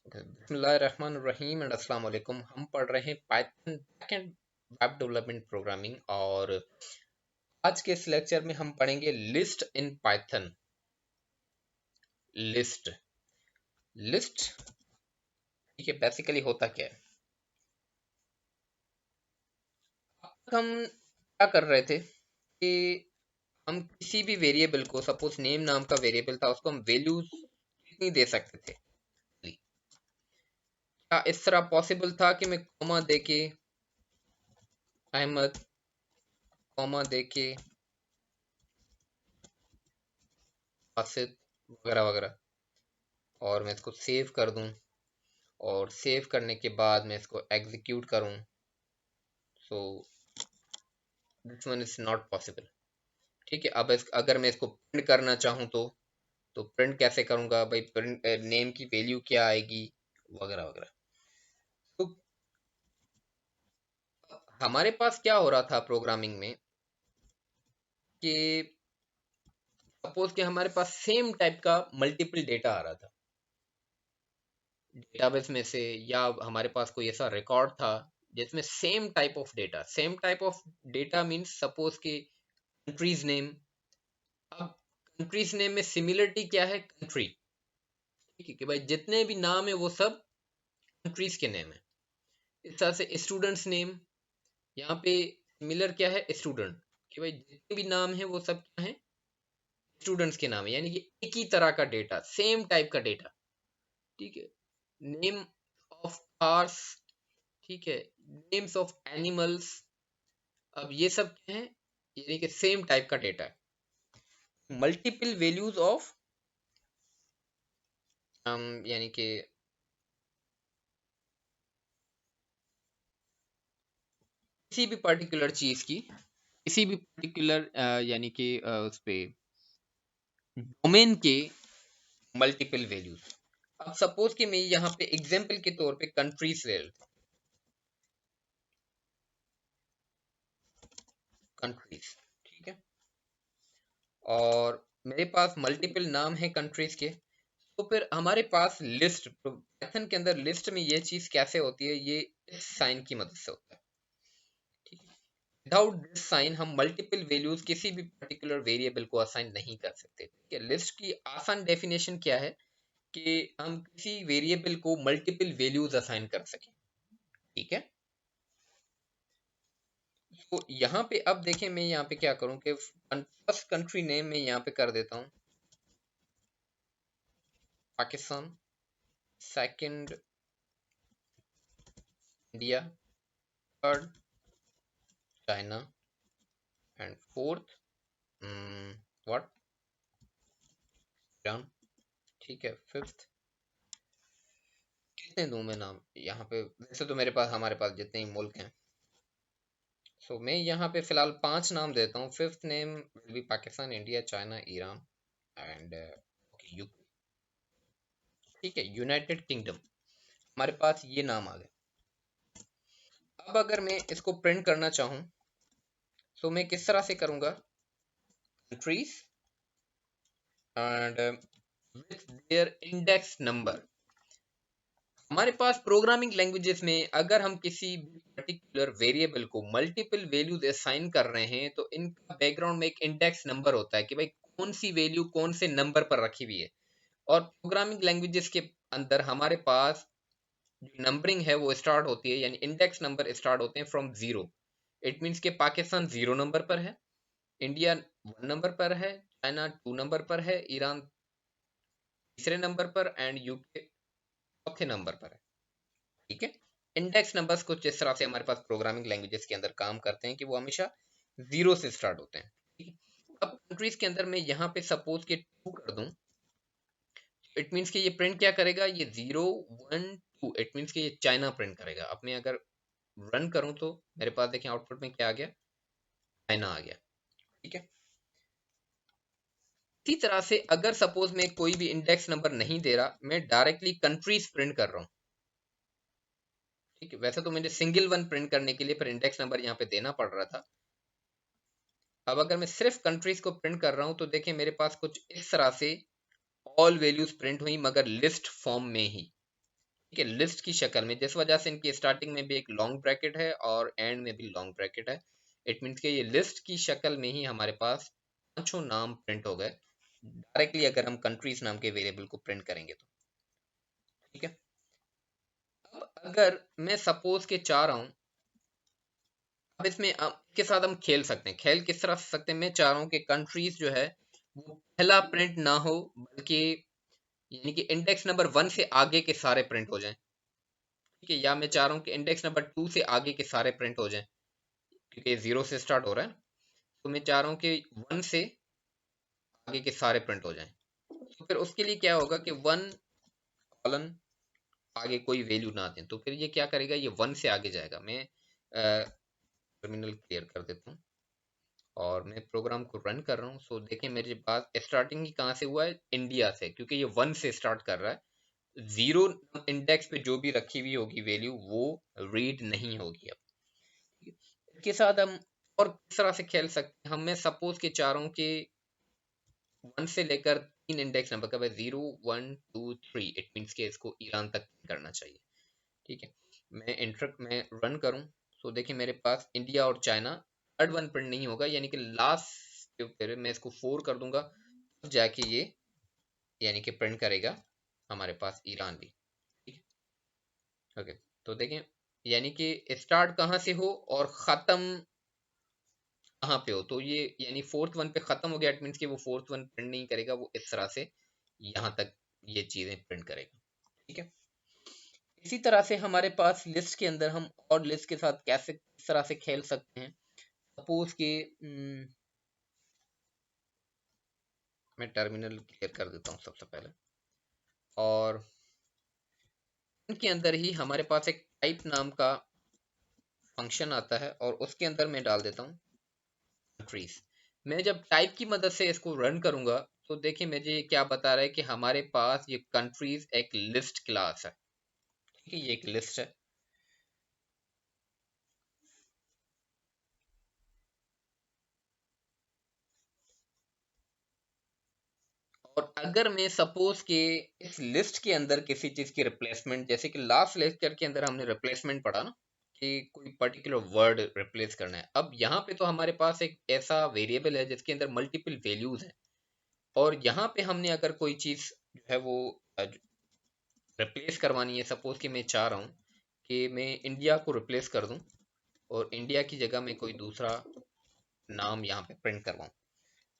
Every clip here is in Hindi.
बिस्मिल्लाहिर्रहमानिर्रहीम एंड अस्सलाम वालेकुम। हम पढ़ रहे हैं Python backend web development programming और आज के इस लेक्चर में हम पढ़ेंगे list in Python. List list ठीक है, बेसिकली होता क्या है। अब हम क्या कर रहे थे कि हम किसी भी वेरिएबल को, सपोज नेम नाम का वेरिएबल था, उसको हम वैल्यूज कितनी दे सकते थे। क्या इस तरह पॉसिबल था कि मैं कॉमा देके अहमद, कॉमा देके आसिफ वगैरह वगैरह, और मैं इसको सेव कर दूं और सेव करने के बाद मैं इसको एग्जीक्यूट करूं। So this one is not possible. ठीक है, अब अगर मैं इसको प्रिंट करना चाहूं तो प्रिंट कैसे करूंगा भाई, प्रिंट नेम की वैल्यू क्या आएगी वगैरह वगैरह। तो हमारे पास क्या हो रहा था प्रोग्रामिंग में कि सपोज कि हमारे पास सेम टाइप का मल्टीपल डेटा आ रहा था डेटाबेस में से, या हमारे पास कोई ऐसा रिकॉर्ड था जिसमें same type of data means suppose कि कंट्रीज नेम। अब कंट्रीज नेम में सिमिलरिटी क्या है, कंट्री। ठीक है कि भाई जितने भी नाम है वो सब कंट्रीज के नेम है। इस तरह से स्टूडेंट्स नेम, यहाँ पे सिमिलर क्या है, स्टूडेंट, कि भाई जितने भी नाम है वो सब क्या है, स्टूडेंट्स के नाम है, यानी कि एक ही तरह का डेटा, सेम टाइप का डेटा। ठीक है, नेम ऑफ कार्स, ठीक है, नेम्स ऑफ एनिमल्स। अब ये सब क्या है, यानी कि सेम टाइप का डेटा है। मल्टीपल वैल्यूज ऑफ यानी कि किसी भी पर्टिकुलर चीज की, किसी भी पर्टिकुलर यानी कि उस पे डोमेन के मल्टीपल वैल्यूज। अब सपोज कि मैं यहाँ पे एग्जांपल के तौर पे कंट्रीज ले लेता हूँ, कंट्रीज। ठीक है, और मेरे पास मल्टीपल नाम है कंट्रीज के। तो फिर हमारे पास लिस्ट, पाइथन के अंदर लिस्ट में ये चीज कैसे होती है, ये इस साइन की मदद से होता है। ठीक है, विदाउट दिस साइन हम मल्टीपल वैल्यूज किसी भी पर्टिकुलर वेरिएबल को असाइन नहीं कर सकते। ठीक है, लिस्ट की आसान डेफिनेशन क्या है कि हम किसी वेरिएबल को मल्टीपल वैल्यूज असाइन कर सकें। ठीक है, तो यहाँ पे अब देखें, मैं यहाँ पे क्या करूँ कि फर्स्ट कंट्री नेम में यहाँ पे कर देता हूँ Pakistan, second India, third China, and fourth what, Iran. ठीक है, फिफ्थ कितने दूं मैं नाम यहाँ पे, वैसे तो मेरे पास, हमारे पास जितने ही मुल्क हैं, सो मैं यहाँ पे फिलहाल 5 नाम देता हूँ। Fifth name will be Pakistan, India, China, Iran and UK. ठीक है, यूनाइटेड किंगडम, हमारे पास ये नाम आ गए। अब अगर मैं इसको प्रिंट करना चाहूँ तो मैं किस तरह से करूँगा, countries and with their index number. हमारे पास प्रोग्रामिंग लैंग्वेजेस में अगर हम किसी पर्टिकुलर वेरिएबल को मल्टीपल वैल्यूज असाइन कर रहे हैं तो इनका बैकग्राउंड में एक इंडेक्स नंबर होता है कि भाई कौन सी वैल्यू कौन से नंबर पर रखी हुई है। और प्रोग्रामिंग लैंग्वेजेस के अंदर हमारे पास जो नंबरिंग है वो स्टार्ट होती है, यानी इंडेक्स नंबर स्टार्ट होते हैं फ्रॉम जीरो। इट मीन्स के पाकिस्तान 0 नंबर पर है, इंडिया 1 नंबर पर है, चाइना 2 नंबर पर है, ईरान तीसरे नंबर पर एंड यूके चौथे नंबर पर है। ठीक है, इंडेक्स नंबर्स कुछ इस तरह से हमारे पास प्रोग्रामिंग लैंग्वेजेस के अंदर काम करते हैं कि वो हमेशा जीरो से स्टार्ट होते हैं। ठीक है, अब कंट्रीज के अंदर मैं यहाँ पे सपोज के 2 कर दूं, इट मीन्स कि ये प्रिंट क्या करेगा, ये 0 1 2, इट मीन्स कि ये चाइना प्रिंट करेगा। अब मैं अगर रन करूं तो मेरे पास देखें आउटपुट में क्या आ गया, चाइना आ गया। ठीक है, इसी तरह से अगर सपोज मैं कोई भी इंडेक्स नंबर नहीं दे रहा, मैं डायरेक्टली कंट्रीज प्रिंट कर रहा हूँ। ठीक है, वैसे तो मुझे सिंगल वन प्रिंट करने के लिए फिर इंडेक्स नंबर यहाँ पे देना पड़ रहा था। अब अगर मैं सिर्फ कंट्रीज को प्रिंट कर रहा हूं तो देखिए मेरे पास कुछ इस तरह से ऑल वैल्यूज प्रिंट हुई, मगर लिस्ट फॉर्म में ही। ठीक है, लिस्ट की शक्ल में, जिस वजह से इनकी स्टार्टिंग में भी एक लॉन्ग ब्रैकेट है और एंड में भी लॉन्ग ब्रैकेट है। इट मीन्स कि ये लिस्ट की शक्ल में ही हमारे पास पांचों नाम प्रिंट हो गए डायरेक्टली, अगर हम कंट्रीज नाम के वेरिएबल को प्रिंट करेंगे तो। ठीक है, अब अगर मैं सपोज के चाह रहा हूं, अब इसमें के साथ हम खेल सकते हैं। खेल किस तरह से सकते हैं, मैं चाह रहा हूं कि कंट्रीज जो है वो पहला प्रिंट ना हो, बल्कि यानी कि इंडेक्स नंबर 1 से आगे के सारे प्रिंट हो जाएं। ठीक है, या मैं चाह रहा हूं कि इंडेक्स नंबर 2 से आगे के सारे प्रिंट हो जाएं, क्योंकि 0 से स्टार्ट हो रहा है। तो मैं चाह रहा हूं कि 1 से आगे के सारे प्रिंट हो जाएं। तो फिर उसके लिए क्या होगा कि 1 कॉलन आगे कोई वैल्यू ना दें, तो फिर ये क्या करेगा, ये 1 से आगे जाएगा। मैं टर्मिनल क्लियर कर देता हूँ और मैं प्रोग्राम को रन कर रहा हूँ। सो देखिए मेरे पास स्टार्टिंग ही कहाँ से हुआ है, इंडिया से, क्योंकि ये 1 से स्टार्ट कर रहा है। 0 इंडेक्स पे जो भी रखी हुई होगी वैल्यू वो रीड नहीं होगी। अब इसके साथ हम और किस तरह से खेल सकते हैं, हम मैं सपोज के चाह रहा हूँ कि 1 से लेकर 3 इंडेक्स नंबर का 0 1 2 3, इट मीन्स के इसको ईरान तक करना चाहिए। ठीक है, मैं इंटर में रन करूं, तो देखिए मेरे पास इंडिया और चाइना थर्ड वन प्रिंट नहीं होगा, यानी कि लास्ट के ऊपर मैं इसको 4 कर दूंगा, तब जाके ये यानी कि प्रिंट करेगा हमारे पास ईरान भी। ठीक है, ओके। तो देखें यानी कि स्टार्ट कहाँ से हो और ख़त्म कहाँ पे हो, तो ये यानी फोर्थ वन पे ख़त्म हो गया, इट मीन्स कि वो फोर्थ वन प्रिंट नहीं करेगा, वो इस तरह से यहाँ तक ये चीज़ें प्रिंट करेगा। ठीक है, इसी तरह से हमारे पास लिस्ट के अंदर हम और लिस्ट के साथ कैसे किस तरह से खेल सकते हैं। सपोज कि मैं टर्मिनल क्लियर कर देता हूँ सबसे पहले, और इनके अंदर ही हमारे पास एक टाइप नाम का फंक्शन आता है और उसके अंदर मैं डाल देता हूँ कंट्रीज। मैं जब टाइप की मदद से इसको रन करूंगा, तो देखिए मुझे ये क्या बता रहा है कि हमारे पास ये कंट्रीज एक लिस्ट क्लास है। ठीक है, ये एक लिस्ट है। और अगर मैं सपोज के इस लिस्ट के अंदर किसी चीज की रिप्लेसमेंट, जैसे कि लास्ट लेक्चर के अंदर हमने रिप्लेसमेंट पढ़ा ना, कि कोई पर्टिकुलर वर्ड रिप्लेस करना है। अब यहाँ पे तो हमारे पास एक ऐसा वेरिएबल है जिसके अंदर मल्टीपल वैल्यूज हैं, और यहाँ पे हमने अगर कोई चीज जो है वो रिप्लेस करवानी है, सपोज कि मैं चाह रहा हूँ कि मैं इंडिया को रिप्लेस कर दूं और इंडिया की जगह में कोई दूसरा नाम यहाँ पे प्रिंट करवाऊं।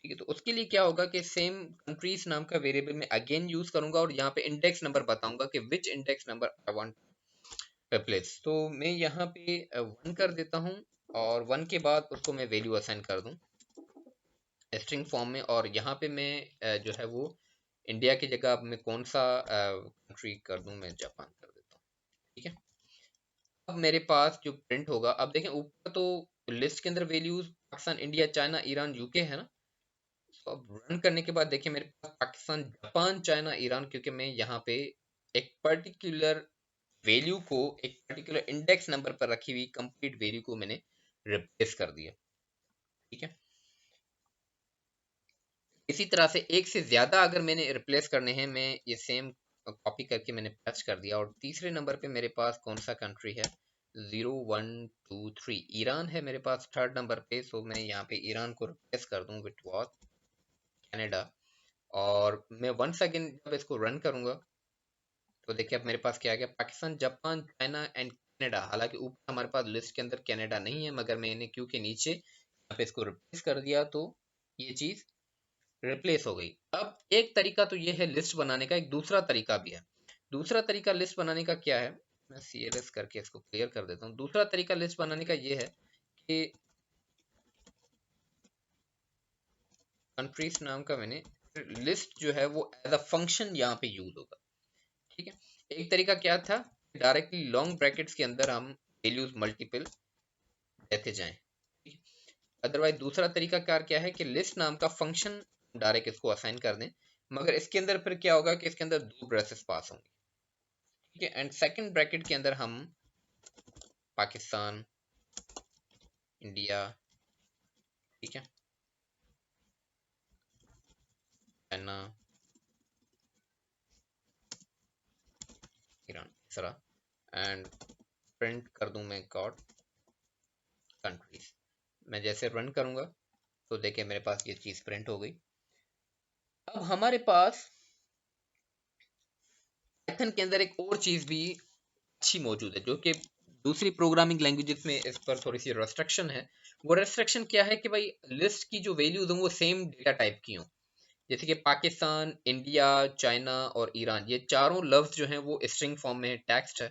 ठीक है, तो उसके लिए क्या होगा कि सेम कंट्रीज नाम का वेरिएबल में अगेन यूज करूंगा और यहाँ पे इंडेक्स नंबर बताऊंगा कि which index number I want replace. तो मैं यहाँ पे 1 कर देता हूँ और 1 के बाद उसको मैं वैल्यू असाइन कर दूं स्ट्रिंग फॉर्म में, और यहाँ पे मैं जो है वो इंडिया की जगह अब मैं कौन सा कंट्री कर दूं, मैं जापान कर देता हूँ। ठीक है, अब मेरे पास जो प्रिंट होगा, अब देखें ऊपर तो लिस्ट के अंदर values Pakistan India China Iran UK है ना। तो अब रन करने के बाद देखिए मेरे पास पाकिस्तान जापान चाइना ईरान, क्योंकि मैं यहाँ पे एक पर्टिकुलर वैल्यू को एक पर्टिकुलर इंडेक्स नंबर पर रखी हुई कंप्लीट वैल्यू को मैंने रिप्लेस कर दिया। ठीक है, इसी तरह से एक से ज्यादा अगर मैंने रिप्लेस करने हैं, मैं ये सेम कॉपी करके मैंने पेस्ट कर दिया। और तीसरे नंबर पे मेरे पास कौन सा कंट्री है, 0 1 2 3 ईरान है मेरे पास थर्ड नंबर पे। सो मैं यहाँ पे ईरान को रिप्लेस कर दूं विथ वॉट कनाडा। और मैं वंस अगेन जब इसको रन करूंगा, तो देखिए अब मेरे पास क्या आ गया, Pakistan Japan China and Canada. हालांकि ऊपर हमारे पास लिस्ट के अंदर कनाडा नहीं है, मगर मैंने क्यू के नीचे यहाँ पे इसको रिप्लेस कर दिया, तो ये चीज रिप्लेस हो गई। अब एक तरीका तो ये है लिस्ट बनाने का, एक दूसरा तरीका भी है। दूसरा तरीका लिस्ट बनाने का क्या है, मैं CLS करके इसको क्लियर कर देता हूँ। दूसरा तरीका लिस्ट बनाने का ये है कि कंट्रीज नाम का मैंने लिस्ट जो है वो एज अ फंक्शन यहाँ पे यूज होगा। ठीक है, एक तरीका क्या था, डायरेक्टली लॉन्ग ब्रैकेट्स के अंदर हम वैल्यूज मल्टीपल देते जाएं। अदरवाइज दूसरा तरीका कार क्या है कि लिस्ट नाम का फंक्शन डायरेक्ट इसको असाइन कर दें, मगर इसके अंदर फिर क्या होगा कि इसके अंदर दो ब्रेसेस पास होंगे। ठीक है, एंड सेकंड ब्रैकेट के अंदर हम पाकिस्तान इंडिया, ठीक है, चाइना ईरान इस तरह एंड प्रिंट कर दूं मैं गॉड कंट्रीज। मैं जैसे रन करूंगा तो देखिए मेरे पास ये चीज प्रिंट हो गई। अब हमारे पास पाइथन के अंदर एक और चीज भी अच्छी मौजूद है जो कि दूसरी प्रोग्रामिंग लैंग्वेजेस में इस पर थोड़ी सी रेस्ट्रिक्शन है। वो रेस्ट्रिक्शन क्या है कि भाई लिस्ट की जो वैल्यूज हों वो सेम डेटा टाइप की हों। जैसे कि पाकिस्तान, इंडिया, चाइना और ईरान, ये चारों लफ्ज जो हैं वो स्ट्रिंग फॉर्म में टेक्स्ट है।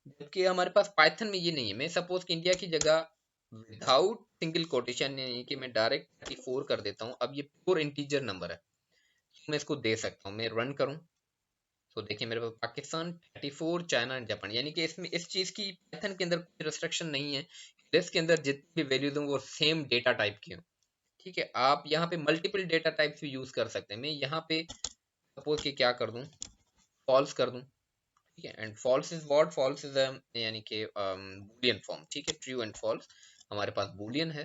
जबकि हमारे पास पाइथन में ये नहीं है। मैं सपोज कि इंडिया की जगह विदाउट सिंगल कोटेशन यानी कि मैं डायरेक्ट 34 कर देता हूँ। अब ये प्योर इंटीजर नंबर है, तो मैं इसको दे सकता हूँ। मैं रन करूँ तो देखिए मेरे पास पाकिस्तान 34, चाइना एंड जापान, यानी कि इसमें इस चीज की पाइथन के अंदर कोई रिस्ट्रिक्शन नहीं है। लिस्ट के अंदर जितनी भी वैल्यूज हों वो सेम डेटा टाइप की हों। ठीक है, आप यहाँ पे मल्टीपल डेटा टाइप्स भी यूज कर सकते हैं। मैं यहाँ पे सपोज कि क्या कर दूं, फॉल्स कर दूं। ठीक है, and false is what, false is यानी कि बूलियन फॉर्म। ठीक है, ट्रू एंड फॉल्स हमारे पास बूलियन है।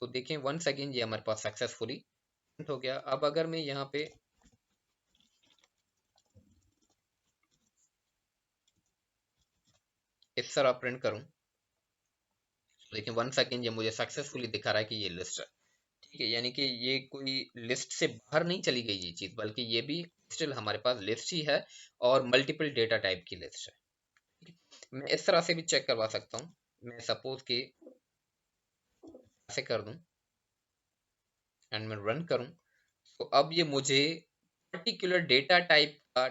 तो देखें वन सेकेंड, ये हमारे पास सक्सेसफुली हो गया। अब अगर मैं यहाँ पे इस तरह प्रिंट करूं तो देखें वन सेकेंड, ये मुझे सक्सेसफुली दिखा रहा है कि ये लिस्ट है। ठीक है, यानी कि ये कोई लिस्ट से बाहर नहीं चली गई ये चीज, बल्कि ये भी स्टिल हमारे पास लिस्ट ही है और मल्टीपल डेटा टाइप की लिस्ट है। मैं इस तरह से भी चेक करवा सकता हूँ। मैं सपोज कि ऐसे कर दूं एंड मैं रन करूं तो अब ये मुझे पर्टिकुलर डेटा टाइप का,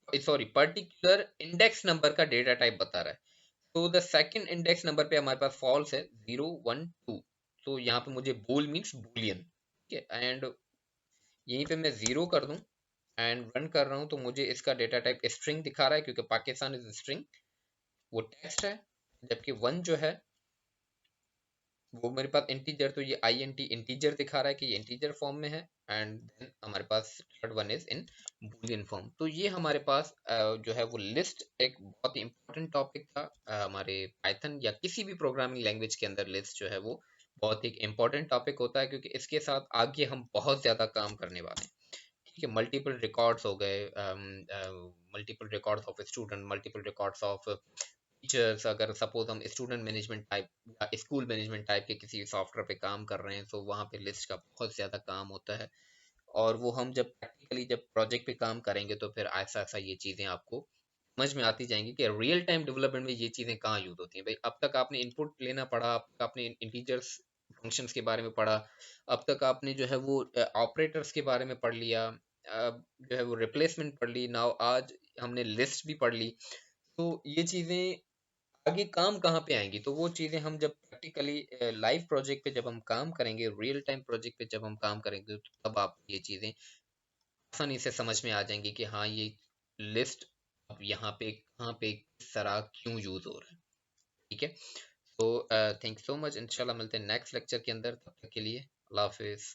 सॉरी पर्टिकुलर इंडेक्स नंबर का डेटा टाइप बता रहा है। तो द सेकंड इंडेक्स नंबर पे हमारे पास फॉल्स है 012। तो यहाँ पे मुझे बूल मीन्स बूलियन। ठीक है, एंड यहीं पे मैं 0 कर दूं एंड रन कर रहा हूँ तो मुझे इसका डेटा टाइप स्ट्रिंग दिखा रहा है, क्योंकि पाकिस्तान इज स्ट्रिंग, वो टेक्स्ट है। जबकि 1 जो है वो मेरे पास इंटीजर, तो ये INT इंटीजर दिखा रहा है कि ये इंटीजर फॉर्म में है। एंड देन हमारे पास third one is in Boolean form. तो ये हमारे पास जो है वो लिस्ट एक बहुत ही इंपॉर्टेंट टॉपिक था। हमारे पाइथन या किसी भी प्रोग्रामिंग लैंग्वेज के अंदर लिस्ट जो है वो बहुत ही इंपॉर्टेंट टॉपिक होता है, क्योंकि इसके साथ आगे हम बहुत ज्यादा काम करने वाले हैं। ठीक है, मल्टीपल रिकॉर्ड्स हो गए, multiple records of student, multiple records of teachers. अगर सपोज हम स्टूडेंट मैनेजमेंट टाइप या स्कूल मैनेजमेंट टाइप के किसी सॉफ्टवेयर पे काम कर रहे हैं तो वहाँ पे लिस्ट का बहुत ज़्यादा काम होता है। और वो हम जब प्रैक्टिकली जब प्रोजेक्ट पे काम करेंगे तो फिर ऐसा ऐसा ये चीज़ें आपको समझ में आती जाएंगी कि रियल टाइम डेवलपमेंट में ये चीज़ें कहाँ यूज होती हैं। भाई अब तक आपने इनपुट लेना पड़ा, अब तक आपने इंटीजर्स फंक्शंस के बारे में पढ़ा, अब तक आपने जो है वो ऑपरेटर्स के बारे में पढ़ लिया, अब जो है वो रिप्लेसमेंट पढ़ ली, नाउ आज हमने लिस्ट भी पढ़ ली। तो ये चीज़ें आगे काम कहाँ पे आएंगी, तो वो चीज़ें हम जब प्रैक्टिकली लाइव प्रोजेक्ट पे जब हम काम करेंगे, रियल टाइम प्रोजेक्ट पे जब हम काम करेंगे, तो तब आप ये चीज़ें आसानी से समझ में आ जाएंगी कि हाँ ये लिस्ट अब यहाँ पे कहाँ पे किस तरह क्यों यूज हो रहा है। ठीक है, तो थैंक सो मच। इंशाल्लाह मिलते हैं नेक्स्ट लेक्चर के अंदर, तब तक के लिए अल्लाह हाफिज।